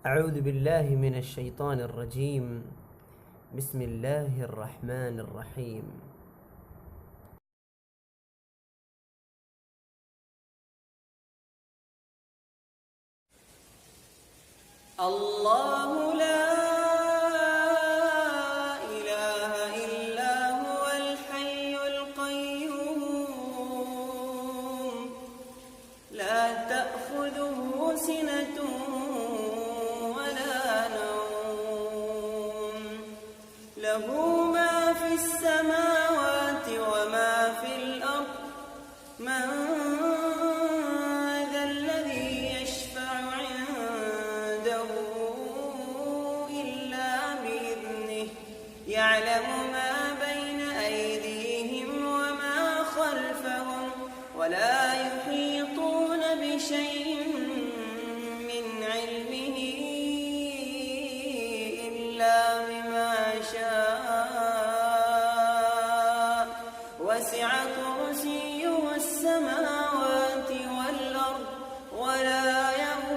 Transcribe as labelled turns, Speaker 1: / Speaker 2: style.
Speaker 1: أعوذ بالله من الشيطان الرجيم. بسم الله الرحمن الرحيم.
Speaker 2: الله لا إله إلا هو الحي القيوم لا تأخذه سنة ولا نوم له ما في السماوات وما في الأرض من ذا الذي يشفع عنده إلا بإذنه يعلم ما بين أيديهم وما خلفهم ولا يحيطون بشيء من علمه إلا بما شاء وسع كرسيه السماوات والأرض ولا يئوده